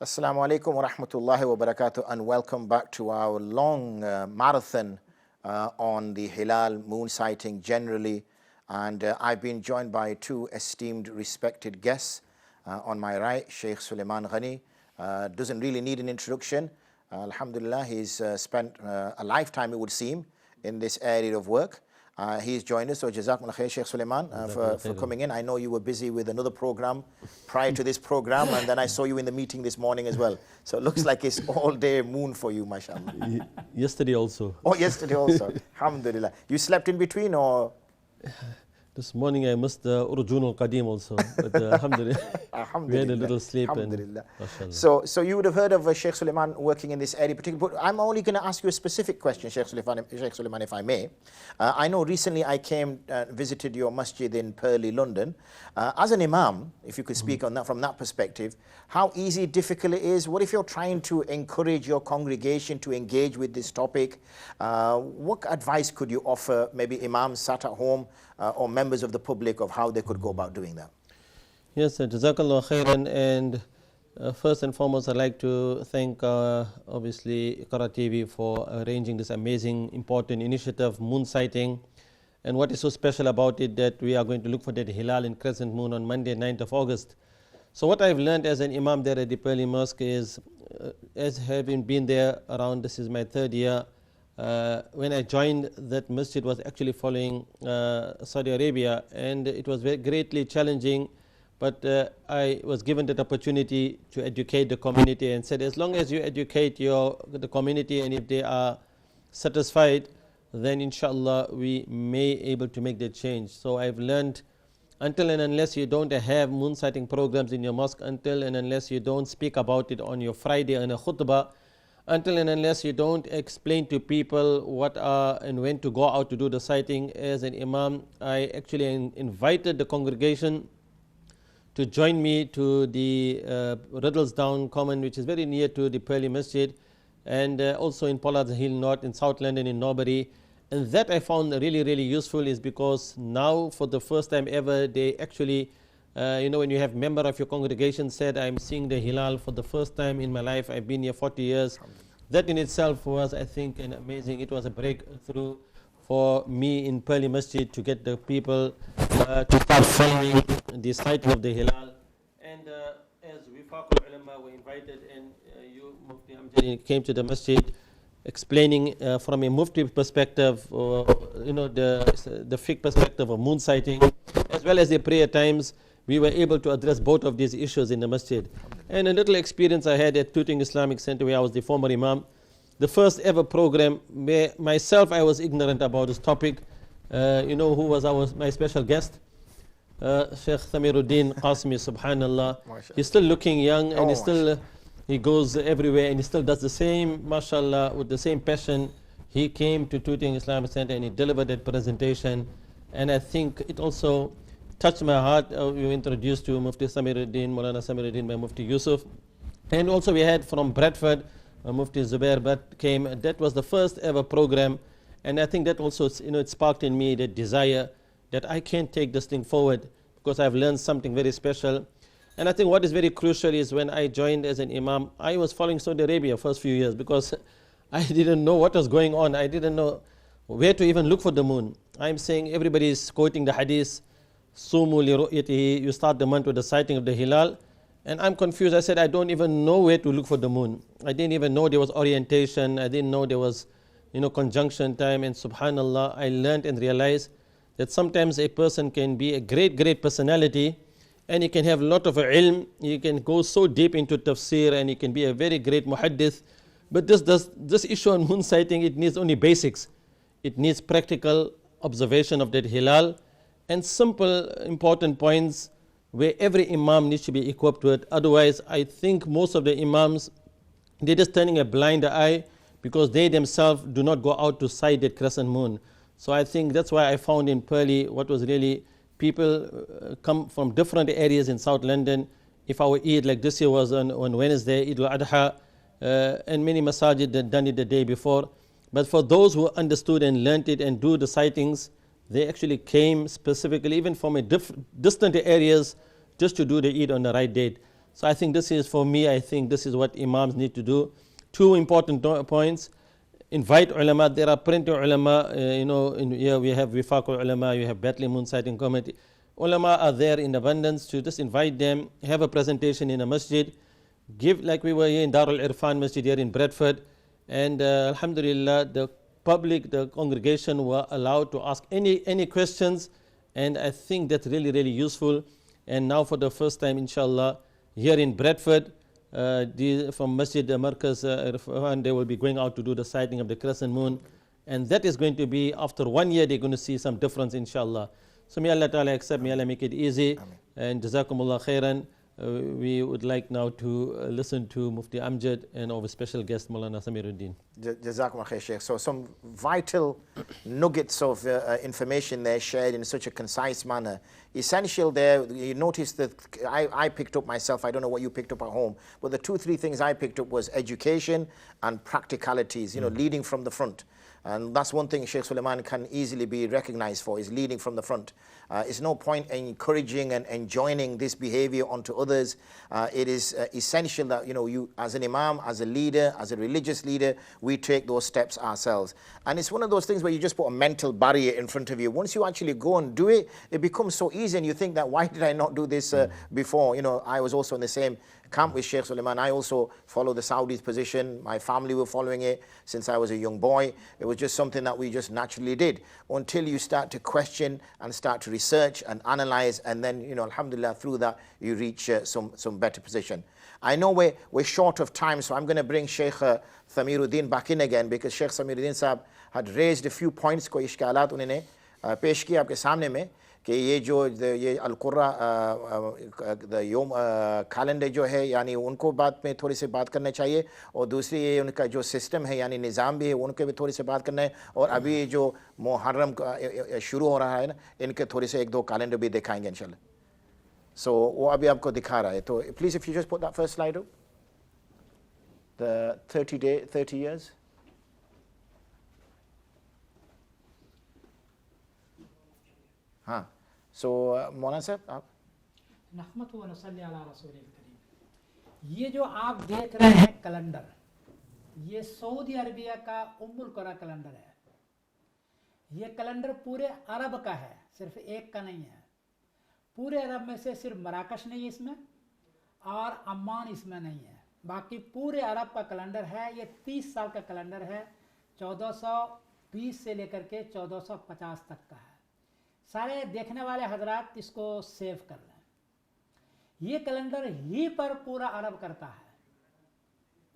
Assalamu alaikum wa rahmatullahi wa barakatuh, and welcome back to our long marathon on the Hilal moon sighting generally. And I've been joined by two esteemed, respected guests. On my right, Sheikh Suleiman Ghani doesn't really need an introduction. Alhamdulillah, he's spent a lifetime, it would seem, in this area of work. He's joined us, so Jazakumullah khair, Sheikh Suleiman, for coming in. I know you were busy with another program prior to this program, and then I saw you in the meeting this morning as well. So it looks like it's all day moon for you, mashallah. Yesterday also. Oh, yesterday also. Alhamdulillah. You slept in between, or? This morning I missed the Urjun al-Qadim also, but alhamdulillah, we had a little sleep. Alhamdulillah. So you would have heard of Sheikh Suleiman working in this area particularly, but I'm only going to ask you a specific question, Sheikh Suleiman, if I may. I know recently I came visited your masjid in Purley, London. As an imam, if you could speak on that from that perspective, how easy, difficult it is? What if you're trying to encourage your congregation to engage with this topic? What advice could you offer maybe imams sat at home or members of the public of how they could go about doing that? Yes, Jazakallah khairan, and first and foremost I'd like to thank obviously Iqra TV for arranging this amazing important initiative, moon sighting. And what is so special about it that we are going to look for that Hilal and crescent moon on Monday 9th of August. So what I've learned as an imam there at the Purley Mosque is, as having been there around, this is my third year, when I joined that masjid was actually following Saudi Arabia, and it was very greatly challenging, but I was given that opportunity to educate the community and said, as long as you educate the community, and if they are satisfied, then inshallah we may able to make that change. So I've learned, until and unless you don't have moon sighting programs in your mosque, until and unless you don't speak about it on your Friday in a khutbah, until and unless you don't explain to people what are and when to go out to do the sighting, as an imam, I actually invited the congregation to join me to the Riddlesdown Common, which is very near to the Purley Masjid, and also in Pollard's Hill North in South London in Norbury. And that I found really, really useful, is because now for the first time ever they actually, when you have member of your congregation said, I'm seeing the Hilal for the first time in my life, I've been here 40 years. That in itself was, I think, an amazing, it was a breakthrough for me in Purley Masjid to get the people to start following the sighting of the Hilal. And as Wifaqul Ulama were invited, and you, Mufti Amjad, came to the Masjid explaining from a Mufti perspective, the fiqh perspective of moon sighting, as well as the prayer times, we were able to address both of these issues in the masjid. And a little experience I had at Tooting Islamic Center, where I was the former imam, the first ever program where myself I was ignorant about this topic. Who was my special guest? Sheikh Thamiruddin Qasmi, subhanallah. He's still looking young, and he goes everywhere, and he still does the same, mashallah, with the same passion. He came to Tooting Islamic Center and he delivered that presentation, and I think it also touched my heart. We were introduced to Mufti Samiruddin, Maulana Samiruddin by Mufti Yusuf, and also we had from Bradford, Mufti Zubair Bhatt came. That was the first ever program, and I think that also it sparked in me the desire that I can take this thing forward, because I've learned something very special. And I think what is very crucial is, when I joined as an imam, I was following Saudi Arabia first few years, because I didn't know what was going on. I didn't know where to even look for the moon. I'm saying everybody is quoting the hadith, Sumu li ru'yatihi, you start the month with the sighting of the Hilal. And I'm confused. I said, I don't even know where to look for the moon. I didn't even know there was orientation. I didn't know there was conjunction time. And subhanallah, I learned and realized that sometimes a person can be a great personality, and he can have a lot of ilm, he can go so deep into tafsir, and he can be a very great muhaddith. But this issue on moon sighting, it needs only basics. It needs practical observation of that Hilal, and simple important points where every imam needs to be equipped with. Otherwise, I think most of the imams, they're just turning a blind eye, because they themselves do not go out to sight that crescent moon. So I think that's why I found in Purley, what was really, people come from different areas in South London. If our Eid, like this year was on Wednesday, Eid al-Adha, and many masajid had done it the day before. But for those who understood and learnt it and do the sightings, they actually came specifically even from distant areas just to do the Eid on the right date. So I think this is, for me, I think this is what imams need to do. Two important points. Invite ulama. There are plenty of ulama. Here we have Wifaqul Ulama, you have Bethlehem Moon Sighting Committee. Ulama are there in abundance. To just invite them, have a presentation in a masjid, give, like we were here in Darul Irfan Masjid here in Bradford, and alhamdulillah, the public, the congregation were allowed to ask any questions, and I think that's really, really useful. And now for the first time, inshallah, here in Bradford, from Masjid Markaz Irfan, they will be going out to do the sighting of the crescent moon, and that is going to be, after 1 year, they're going to see some difference, inshallah. So may Allah Ta'ala accept, may Allah make it easy. Ameen. And Jazakumullah khairan. We would like now to listen to Mufti Amjad and our special guest Maulana Samiruddin. Jazakumullah khair, Sheikh. So some vital nuggets of information there shared in such a concise manner. Essential there, you notice that I picked up myself, I don't know what you picked up at home, but the 2-3 things I picked up was education and practicalities, leading from the front. And that's one thing Sheikh Sulaiman can easily be recognized for, is leading from the front. It's no point in encouraging and enjoining this behavior onto others. It is essential that you as an imam, as a leader, as a religious leader, we take those steps ourselves. And it's one of those things where you just put a mental barrier in front of you. Once you actually go and do it, it becomes so easy, and you think that, why did I not do this before? I was also in the same camp with Sheikh Sulaiman. I also follow the Saudis' position. My family were following it since I was a young boy. It was just something that we just naturally did, until you start to question and start to research and analyze, and then alhamdulillah, through that you reach some better position. I know we're short of time, so I'm going to bring Sheikh Samiruddin back in again, because Sheikh Samiruddin Sahab had raised a few points को इश्कालात उन्होंने पेश किए आपके सामने में, कि ये अल-कुर्रा योम कैलेंडर जो है, यानी उनको बात में थोड़ी सी बात करना चाहिए, और दूसरी ये उनका जो सिस्टम है, यानी निज़ाम भी है, उनके भी थोड़ी सी बात करना है, और अभी जो मुहर्रम शुरू हो रहा है ना, इनके थोड़ी से 1-2 कैलेंडर भी दिखाएंगे इंशाल्लाह. So वो अभी आपको दिखा रहा है, तो please if you just put that first slide up, the 30 years. हाँ, so मौलाना साहब आप नहमदुहु व नसल्ली अला रसूलिल करीम। ये जो आप देख रहे हैं कैलेंडर, ये सऊदी अरबिया का उम्मुल कुरा कैलेंडर है। ये कैलेंडर पूरे अरब का है, सिर्फ एक का नहीं है। पूरे अरब में से सिर्फ मराकश नहीं है इसमें, और अम्मान इसमें नहीं है, बाकी पूरे अरब का कैलेंडर है। ये 30 साल का कैलेंडर है, 1420 से लेकर के 1450 तक का है। सारे देखने वाले हजरात इसको सेव कर लें। ये कैलेंडर ही पर पूरा अरब करता है,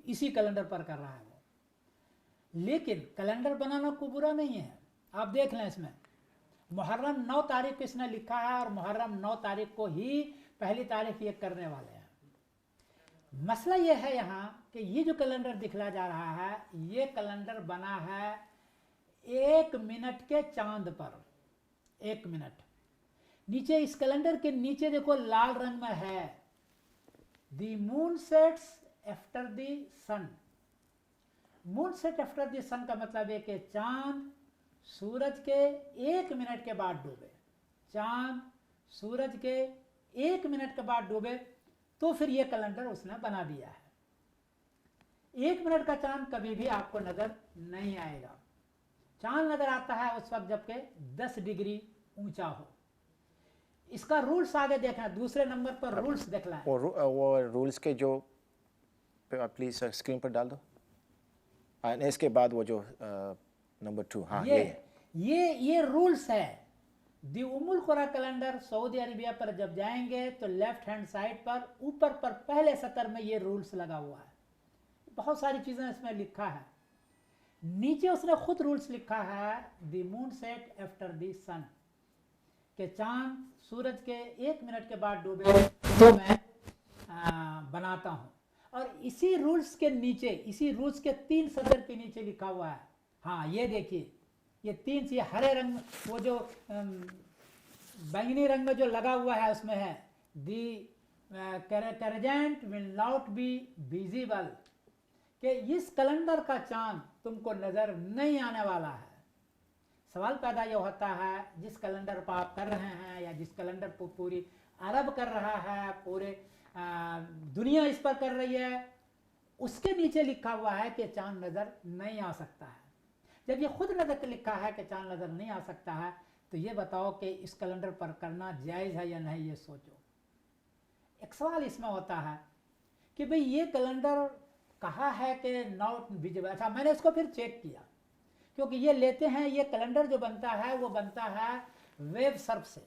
इसी कैलेंडर पर कर रहा है वो। लेकिन कैलेंडर बनाना कोई बुरा नहीं है। आप देख लें, इसमें मुहर्रम 9 तारीख को इसने लिखा है, और मुहर्रम 9 तारीख को ही पहली तारीख ये करने वाले हैं। मसला ये है यहाँ कि ये जो कैलेंडर दिखला जा रहा है, ये कैलेंडर बना है 1 मिनट के चांद पर। 1 मिनट नीचे, इस कैलेंडर के नीचे देखो लाल रंग में है, the moon sets after the sun. Moon set after the sun का मतलब है कि चांद सूरज के 1 मिनट के बाद डूबे। चांद सूरज के 1 मिनट के बाद डूबे, तो फिर ये कैलेंडर उसने बना दिया है। 1 मिनट का चांद कभी भी आपको नजर नहीं आएगा। चांद नजर आता है उस वक्त जबकि 10 डिग्री ऊंचा हो। इसका रूल्स आगे देखना, दूसरे नंबर पर रूल्स देखना है। वो रूल्स के जो प्लीज स्क्रीन पर डाल दो, इसके बाद वो जो नंबर 2, हाँ ये रूल्स है। दी उम्मुल कुरा कैलेंडर सऊदी अरबिया पर जब जाएंगे तो लेफ्ट हैंड साइड पर ऊपर पर पहले सतर में ये रूल्स लगा हुआ है। बहुत सारी चीजें इसमें लिखा है। नीचे उसने खुद रूल्स लिखा है, the moon set after the sun, के चांद सूरज के 1 मिनट के बाद डूबे तो मैं बनाता हूं। और इसी रूल्स के नीचे, इसी रूल्स के 3 सदर के नीचे लिखा हुआ है, हाँ ये देखिए, ये 3 ये हरे रंग, वो जो बैंगनी रंग में जो लगा हुआ है उसमें है, दी करेजेंट विल नॉट बी विजिबल, कि इस कैलेंडर का चांद तुमको नजर नहीं आने वाला है। सवाल पैदा ये होता है, जिस कैलेंडर पर आप कर रहे हैं, या जिस कैलेंडर पर पूरी अरब कर रहा है, पूरे दुनिया इस पर कर रही है, उसके नीचे लिखा हुआ है कि चांद नज़र नहीं आ सकता है। जब ये खुद नज़र लिखा है कि चांद नज़र नहीं आ सकता है, तो ये बताओ कि इस कैलेंडर पर करना जायज़ है या नहीं, ये सोचो। एक सवाल इसमें होता है कि भाई ये कैलेंडर कहा है कि नॉट विजिबल। अच्छा, मैंने इसको फिर चेक किया, क्योंकि ये लेते हैं, ये कैलेंडर जो बनता है वो बनता है वेब सर्फ से,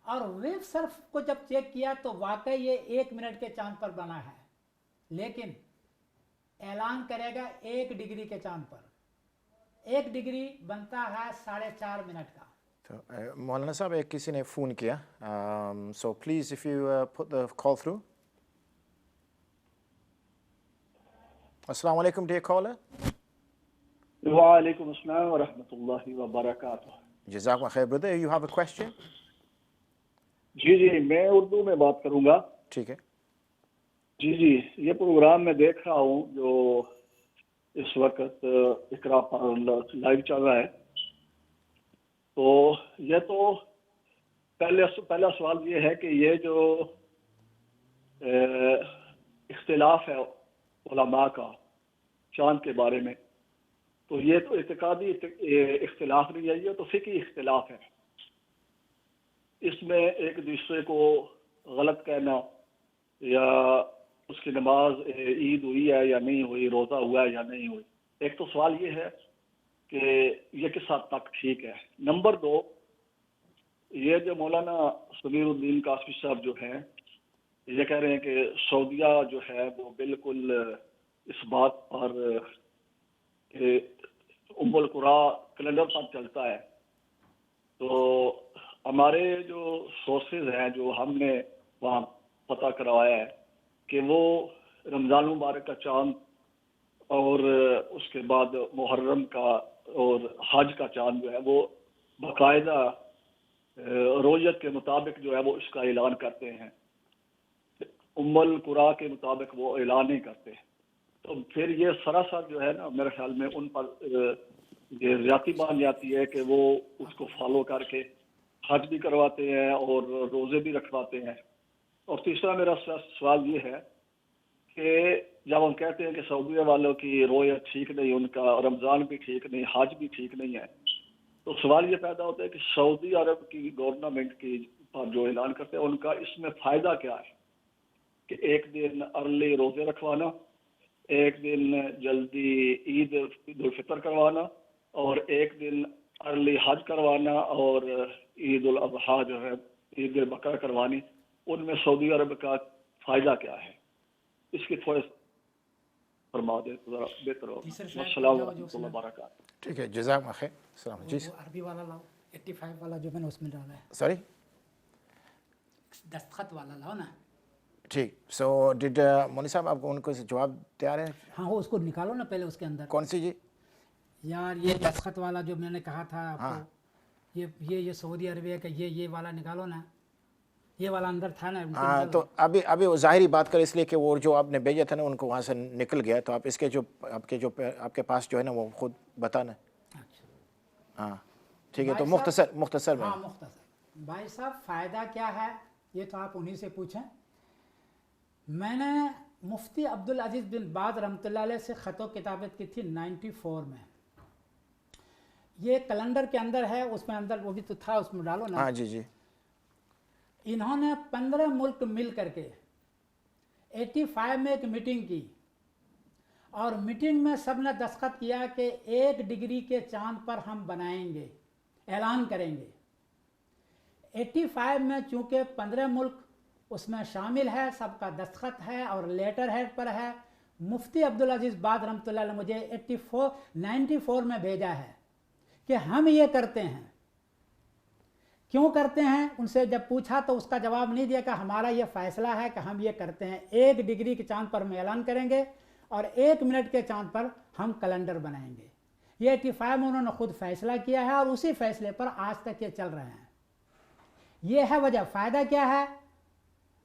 और वेब सर्फ को जब चेक किया तो वाकई ये 1 मिनट के चांद पर बना है, लेकिन ऐलान करेगा 1 डिग्री के चांद पर। 1 डिग्री बनता है 4.5 मिनट का। तो मौलाना साहब, एक किसी ने फ़ोन किया, so please if you put the call through. अस्सलाम वालेकुम डियर कॉलर। वालेकुम अस्सलाम व रहमतुल्लाहि व बरकातुहू। जज़ाकुम खैर brother, you have a question? जी, मैं उर्दू में बात करूंगा। ठीक है जी, ये प्रोग्राम मैं देख रहा हूँ जो इस वक्त इकरा पर लाइव चल रहा है। तो ये तो पहला सवाल ये है कि ये जो इख्तिलाफ है उलमा का चांद के बारे में, तो ये तो इत्तेकादी इख्तिलाफ नहीं है, ये तो फ़िक़ही इख्तिलाफ है। इसमें एक दूसरे को गलत कहना या उसकी नमाज ईद हुई है या नहीं हुई, रोज़ा हुआ है या नहीं हुई, एक तो सवाल ये है कि ये किस हद तक ठीक है। नंबर 2, ये जो मौलाना समीरुद्दीन कासमी साहब जो हैं, ये कह रहे हैं कि सऊदीया जो है वो बिल्कुल इस बात पर उम्मुल कुरा कैलेंडर पर चलता है। तो हमारे जो सोर्सेज हैं, जो हमने वहाँ पता करवाया है कि वो रमज़ान मुबारक का चांद और उसके बाद मुहर्रम का और हज का चांद जो है वो बाकायदा रोयत के मुताबिक जो है वो इसका ऐलान करते हैं। उम्मुल कुरा के मुताबिक वो ऐलान नहीं करते। तो फिर ये सरासर जो है ना, मेरे ख्याल में उन पर ये ज़्यादती मान जाती है कि वो उसको फॉलो करके हज भी करवाते हैं और रोज़े भी रखवाते हैं। और तीसरा मेरा सवाल ये है कि जब हम कहते हैं कि सऊदीया वालों की रोयत ठीक नहीं, उनका रमज़ान भी ठीक नहीं, हज भी ठीक नहीं है, तो सवाल ये पैदा होता है कि सऊदी अरब की गवर्नमेंट की पर जो ऐलान करते हैं उनका इसमें फ़ायदा क्या है कि एक दिन अर्ली रोज़े रखवाना, एक दिन जल्दी ईद उल फितर करवाना और एक दिन अर्ली हज करवाना और ईद उल अज़हा जो है ईद उल बकरा करवानी, उनमें सऊदी अरब का फ़ायदा क्या है, इसकी थोड़े फरमा दे तो ज़रा बेहतर होगा। अस्सलाम वालेकुम व बरकातहू। ठीक है, जज़ाकुम खैर। सलाम जी। वो अरबी वाला लाओ, 85 वाला जो मैंने उसमें डाला है, सॉरी, दस्तखत वाला लाओ ना। ठीक। सो डिड मौनी साहब, आपको उनको जवाब तैयार है? हाँ, वो उसको निकालो ना पहले उसके अंदर। कौन सी जी? यार ये दस्तखत वाला जो मैंने कहा था आपको, हाँ। ये सऊदी अरबिया का ये वाला निकालो ना, ये वाला अंदर था ना। हाँ, तो अभी वो ज़ाहिरी बात कर, इसलिए कि वो जो आपने भेजा था ना उनको वहाँ से निकल गया, तो आप इसके जो आपके पास जो है ना वो खुद बताना। अच्छा, हाँ ठीक है, तो भाई मुख्तसर में। हाँ, मुख्तसर। भाई साहब, फ़ायदा क्या है ये तो आप उन्हीं से पूछें। मैंने मुफ्ती अब्दुल अजीज़ बिन बाज रहमतुल्लाह अलैह से ख़त किताबत की थी 94 में। ये कैलेंडर के अंदर है, उसमें अंदर वो भी तो था, उसमें डालो ना। हाँ जी जी। इन्होंने 15 मुल्क मिल करके 85 में एक मीटिंग की और मीटिंग में सब ने दस्तखत किया कि 1 डिग्री के चांद पर हम बनाएंगे, ऐलान करेंगे। 85 में चूँकि 15 मुल्क उसमें शामिल है, सबका दस्तखत है और लेटर हेड पर है। मुफ्ती अब्दुल अजीज़ बाज रहमतुल्लाह अलैह मुझे 94 में भेजा है कि हम ये करते हैं। क्यों करते हैं, उनसे जब पूछा तो उसका जवाब नहीं दिया कि हमारा ये फ़ैसला है कि हम ये करते हैं, 1 डिग्री के चांद पर हम ऐलान करेंगे और 1 मिनट के चांद पर हम कैलेंडर बनाएंगे। ये 85 में उन्होंने खुद फैसला किया है और उसी फैसले पर आज तक ये चल रहे हैं। ये है वजह। फ़ायदा क्या है,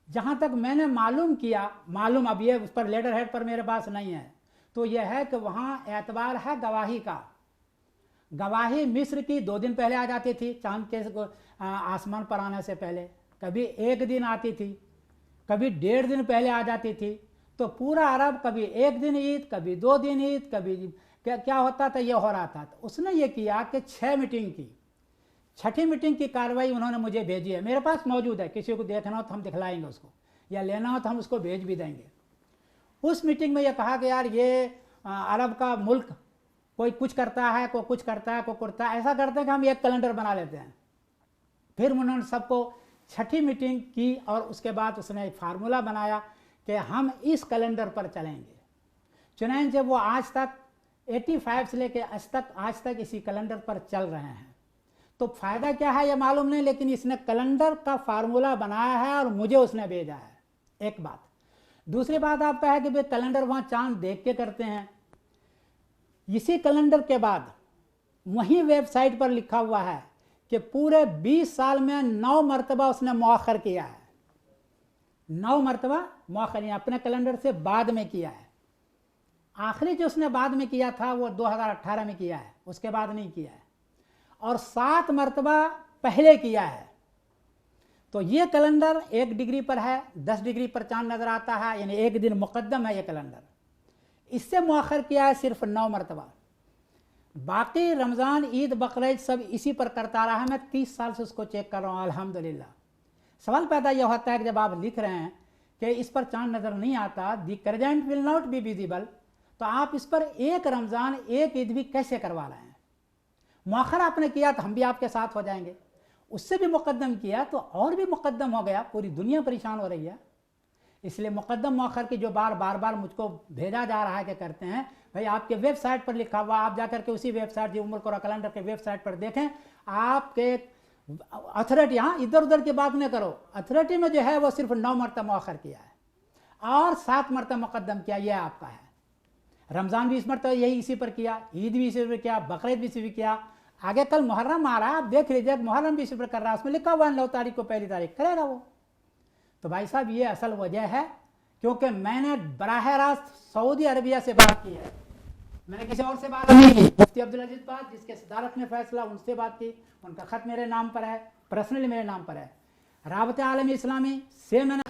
जहाँ तक मैंने मालूम किया, अब ये उस पर लेटर हेड पर मेरे पास नहीं है, तो यह है कि वहाँ एतबार है गवाही का। गवाही मिस्र की 2 दिन पहले आ जाती थी, चांद के आसमान पर आने से पहले, कभी 1 दिन आती थी, कभी 1.5 दिन पहले आ जाती थी, तो पूरा अरब कभी 1 दिन ईद, कभी 2 दिन ईद, कभी क्या क्या होता था, ये हो रहा था। तो उसने ये किया कि 6 मीटिंग की, 6ठी मीटिंग की कार्रवाई उन्होंने मुझे भेजी है, मेरे पास मौजूद है, किसी को देखना हो तो हम दिखलाएंगे उसको, या लेना हो तो हम उसको भेज भी देंगे। उस मीटिंग में ये कहा कि यार ये अरब का मुल्क कोई कुछ करता है, कोई कुछ करता है, कोई करता है, ऐसा करते हैं कि हम एक कैलेंडर बना लेते हैं। फिर उन्होंने सबको 6ठी मीटिंग की और उसके बाद उसने एक फार्मूला बनाया कि हम इस कैलेंडर पर चलेंगे। चुनांचे वो आज तक 85 से लेके आज तक इसी कैलेंडर पर चल रहे हैं। तो फ़ायदा क्या है ये मालूम नहीं, लेकिन इसने कैलेंडर का फार्मूला बनाया है और मुझे उसने भेजा है, एक बात। दूसरी बात आपका है कि भाई कैलेंडर वहाँ चांद देख के करते हैं। इसी कैलेंडर के बाद वहीं वेबसाइट पर लिखा हुआ है कि पूरे 20 साल में 9 मरतबा उसने मौखर किया है, 9 मरतबा मौखर अपने कैलेंडर से बाद में किया है। आखिरी जो उसने बाद में किया था वो 2018 में किया है, उसके बाद नहीं किया है, और 7 मरतबा पहले किया है। तो ये कैलेंडर 1 डिग्री पर है, 10 डिग्री पर चांद नजर आता है, यानी 1 दिन मुकद्दम है ये कैलेंडर। इससे मौखर किया है सिर्फ 9 मरतबा। बाकी रमज़ान, ईद, बकरीद सब इसी पर करता रहा है। मैं 30 साल से उसको चेक कर रहा हूँ, अल्हम्दुलिल्लाह। सवाल पैदा यह होता है कि जब आप लिख रहे हैं कि इस पर चांद नज़र नहीं आता, the crescent will not be visible, तो आप इस पर एक रमज़ान, एक ईद भी कैसे करवा रहे हैं? मौखर आपने किया तो हम भी आपके साथ हो जाएंगे, उससे भी मुकद्दम किया तो और भी मुकद्दम हो गया, पूरी दुनिया परेशान हो रही है। इसलिए मुकद्दम मौखर की जो बार बार मुझको भेजा जा रहा है कि करते हैं, भाई आपके वेबसाइट पर लिखा हुआ, आप जाकर के उसी वेबसाइट, जो उम्र कुरा कैलेंडर के वेबसाइट पर देखें, आपके अथॉरिटी, यहाँ इधर उधर की बात नहीं करो, अथॉरिटी में जो है वो सिर्फ 9 मरतबा मौखर किया है और 7 मरतबा मुकद्दम किया, यह आपका है। रमज़ान भी इस मरतबा यही इसी पर किया, ईद भी इसी पर किया, बकरीद भी इसी पर किया। आगे कल मुहर्रम आ रहा है, आप देख लीजिए, मुहर्रम भी इसी पर कर रहा है, उसमें लिखा हुआ है 9 तारीख को पहली तारीख करेगा वो। तो भाई साहब ये असल वजह है, क्योंकि मैंने बराह रास्त सऊदी अरबिया से बात की है, मैंने किसी और से बात नहीं की। मुफ्ती अब्दुल अजीज बात, जिसके सदारत में फैसला, उनसे बात की, उनका ख़त मेरे नाम पर है, पर्सनली मेरे नाम पर है। राबते आलमी इस्लामी से मैंने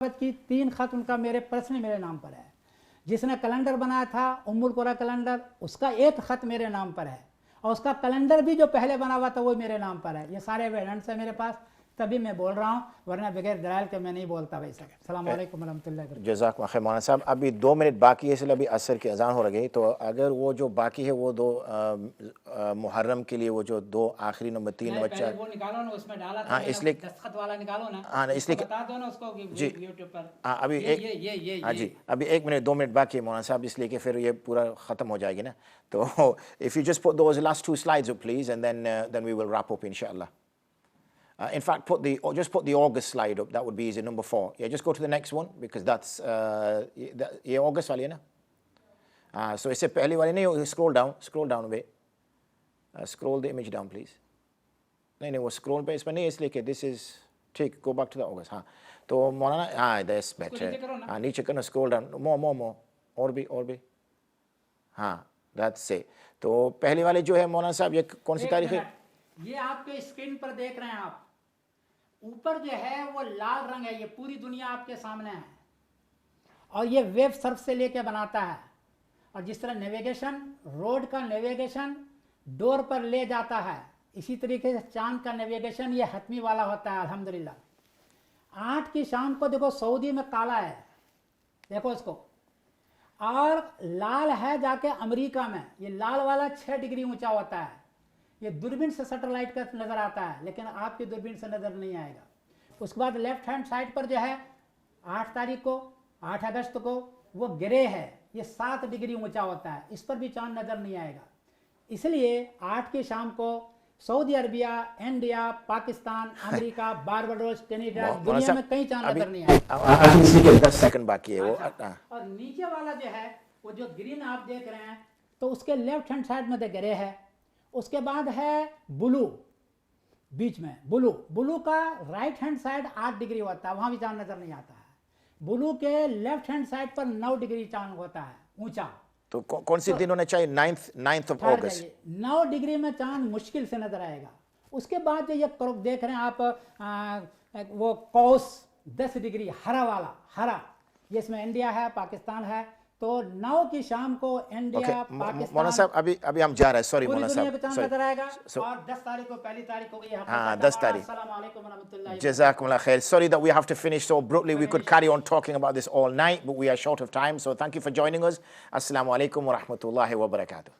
बात की, 3 ख़त उनका मेरे पर्सनली मेरे नाम पर है। जिसने कैलेंडर बनाया था उम्मुल कुरा कैलेंडर, उसका 1 ख़त मेरे नाम पर है, और उसका कैलेंडर भी जो पहले बना हुआ था वो मेरे नाम पर है। ये सारे एविडेंस है मेरे पास, तभी मैं बोल रहा हूँ, वरना बगैर दलाल के मैं नहीं बोलता भाई साहब। अस्सलाम वालेकुम रहमतुल्लाहि व बरकातहू। जज़ाकुम खैर मौलाना साहब, अभी 2 मिनट बाकी है, इसलिए अभी असर की अजान हो रही, तो अगर वो जो बाकी है वो 2 मुहर्रम के लिए वो जो 2 आखिरी नंबर 3 नंबर 4 वो निकालो ना, उसमें डाला था, हाँ, इसलिए दस्तखत वाला निकालो ना। हाँ, इसलिए बता दो ना उसको जी, यूट्यूब पर। हाँ अभी एक, हाँ जी, अभी 1 मिनट 2 मिनट बाकी है मौलाना साहब, इसलिए कि फिर ये पूरा ख़त्म हो जाएगी ना। तो if you just put those last 2 slides up please, and then we will wrap up इंशाअल्लाह। In fact, just put the August slide up. That would be easy. Number 4. Yeah, just go to the next one because that's ये August वाली है ना. So इससे पहली वाली नहीं, scroll down a bit. Scroll the image down, please. नहीं वो scroll पे इसमें नहीं, इसलिए कि this is ठीक. Go back to the August. हाँ, तो मौलाना, हाँ that's better. हाँ नीचे करना, scroll down. More. और भी. हाँ, that's it. तो पहली वाली जो है मौलाना साहब, ये कौन सी तारीख है? ये आपके स्क्रीन पर देख रहे हैं आप, ऊपर जो है वो लाल रंग है, ये पूरी दुनिया आपके सामने है, और ये वेब सर्फ से लेके बनाता है। और जिस तरह नेविगेशन, रोड का नेविगेशन डोर पर ले जाता है, इसी तरीके से चांद का नेविगेशन ये हतमी वाला होता है। अल्हम्दुलिल्लाह 8 की शाम को देखो सऊदी में काला है, देखो इसको, और लाल है जाके अमेरिका में, ये लाल वाला 6 डिग्री ऊंचा होता है। ये दूरबीन से सैटेलाइट का नज़र आता है, लेकिन आपकी दूरबीन से नज़र नहीं आएगा। उसके बाद लेफ्ट हैंड साइड पर जो है 8 तारीख को, 8 अगस्त को वो ग्रे है, ये 7 डिग्री ऊंचा होता है, इस पर भी चांद नज़र नहीं आएगा। इसलिए 8 की शाम को Saudi Arabia, India, Pakistan, America, Barbados, Trinidad, दुनिया में कहीं चांद नज़र नहीं आएगा। 10 सेकंड बाकी है वो। और नीचे वाला जो है वो जो ग्रीन आप देख रहे हैं, तो उसके लेफ्ट हैंड साइड में तो ग्रे है, उसके बाद है ब्लू, बीच में ब्लू का राइट हैंड साइड 8 डिग्री होता है, वहां भी चांद नजर नहीं आता है। ब्लू के लेफ्ट हैंड साइड पर 9 डिग्री चांद होता है ऊंचा। तो कौन सी दिन होना चाहिए? 9th of August। 9 डिग्री में चांद मुश्किल से नजर आएगा। उसके बाद जो ये देख रहे हैं आप, वो कौस 10 डिग्री हरा वाला, हरा, ये इसमें इंडिया है, पाकिस्तान है। तो 9 की शाम को इंडिया, पाकिस्तान, मौलाना साहब अभी हम जा रहे हैं, सॉरी पूरी मौलाना दुनिया पे साहब, चांद नजर आएगा। और 10 तारीख को, पहली तारीख को ये हफ्ता हाँ, का 10 हमारा तारीख। अस्सलाम वालेकुम व रहमतुल्लाहि व Jazakumullah khair. Sorry that we have to finish so abruptly. We could carry on talking about this all night, but we are short of time. So thank you for joining us. Assalamu alaikum wa rahmatullahi wa barakatuh.